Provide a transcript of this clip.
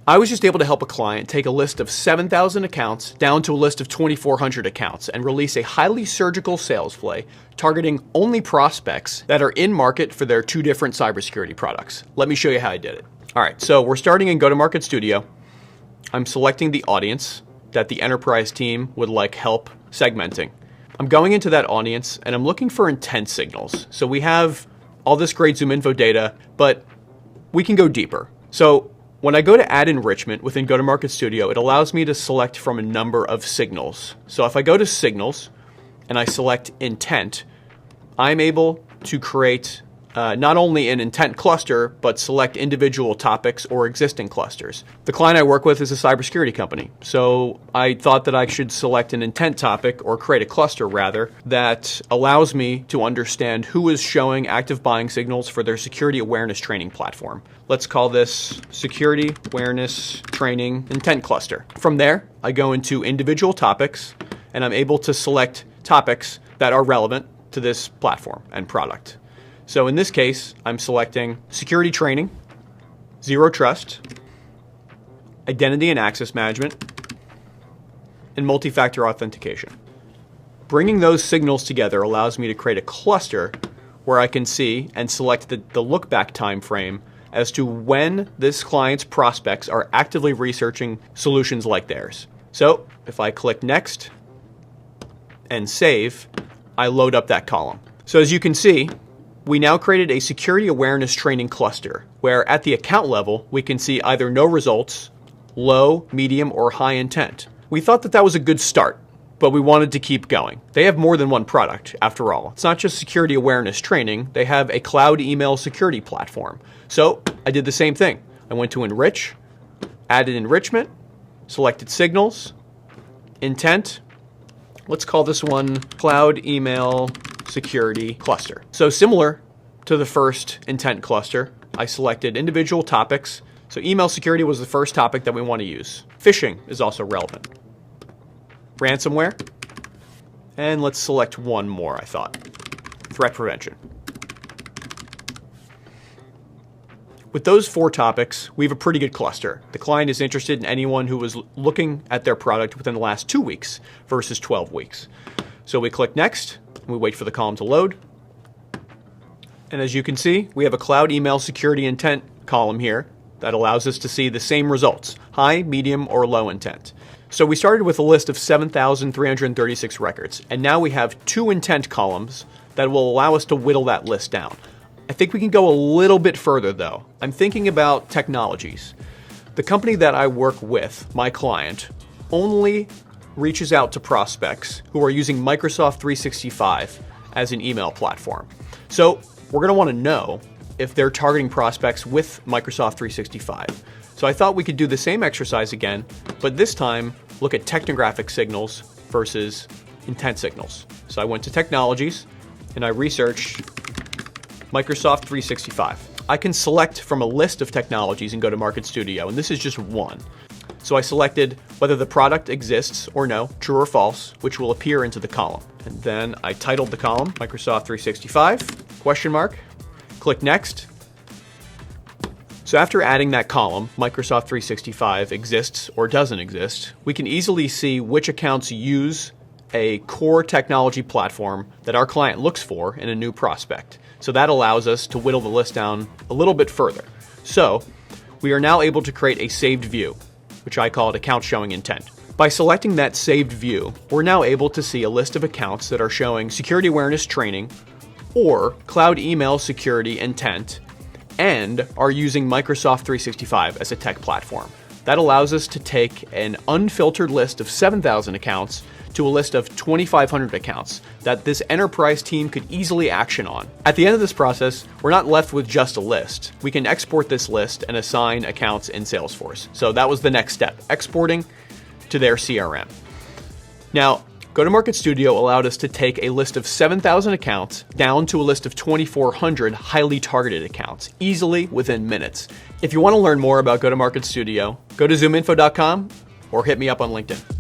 I was just able to help a client take a list of 7,000 accounts down to a list of 2,400 accounts and release a highly surgical sales play targeting only prospects that are in market for their two different cybersecurity products. Let me show you how I did it. All right, so we're starting in Go-to-Market Studio. I'm selecting the audience that the enterprise team would like help segmenting. I'm going into that audience and I'm looking for intent signals. So we have all this great ZoomInfo data, but we can go deeper. So when I go to add enrichment within Go-to-Market Studio, it allows me to select from a number of signals. So if I go to signals and I select intent, I'm able to create not only an intent cluster, but select individual topics or existing clusters. The client I work with is a cybersecurity company. So I thought that I should select an intent topic, or create a cluster rather, that allows me to understand who is showing active buying signals for their security awareness training platform. Let's call this security awareness training intent cluster. From there, I go into individual topics and I'm able to select topics that are relevant to this platform and product. So in this case, I'm selecting security training, zero trust, identity and access management, and multi-factor authentication. Bringing those signals together allows me to create a cluster where I can see and select the look back time frame as to when this client's prospects are actively researching solutions like theirs. So if I click next and save, I load up that column. So as you can see, we now created a security awareness training cluster where at the account level, we can see either no results, low, medium, or high intent. We thought that that was a good start, but we wanted to keep going. They have more than one product, after all. It's not just security awareness training. They have a cloud email security platform. So I did the same thing. I went to enrich, added enrichment, selected signals, intent. Let's call this one cloud email security cluster. So similar to the first intent cluster, I selected individual topics. So email security was the first topic that we want to use. Phishing is also relevant. Ransomware. And let's select one more, I thought. Threat prevention. With those four topics, we have a pretty good cluster. The client is interested in anyone who was looking at their product within the last 2 weeks versus 12 weeks. So we click next. We wait for the column to load. And as you can see, we have a cloud email security intent column here that allows us to see the same results, high, medium, or low intent. So we started with a list of 7,336 records, and now we have 2 intent columns that will allow us to whittle that list down. I think we can go a little bit further though. I'm thinking about technologies. The company that I work with, my client, only reaches out to prospects who are using Microsoft 365 as an email platform. So we're going to want to know if they're targeting prospects with Microsoft 365. So I thought we could do the same exercise again, but this time look at technographic signals versus intent signals. So I went to technologies and I researched Microsoft 365. I can select from a list of technologies in Go-to-Market Studio, and this is just one. So I selected whether the product exists or no, true or false, which will appear into the column. And then I titled the column Microsoft 365, question mark, click next. So after adding that column, Microsoft 365 exists or doesn't exist, we can easily see which accounts use a core technology platform that our client looks for in a new prospect. So that allows us to whittle the list down a little bit further. So we are now able to create a saved view, which I call it account showing intent. By selecting that saved view, we're now able to see a list of accounts that are showing security awareness training or cloud email security intent and are using Microsoft 365 as a tech platform. That allows us to take an unfiltered list of 7,000 accounts to a list of 2,500 accounts that this enterprise team could easily action on. At the end of this process, we're not left with just a list. We can export this list and assign accounts in Salesforce. So that was the next step, exporting to their CRM. Now, Go-to-Market Studio allowed us to take a list of 7,000 accounts down to a list of 2,400 highly targeted accounts, easily within minutes. If you want to learn more about Go-to-Market Studio, go to ZoomInfo.com or hit me up on LinkedIn.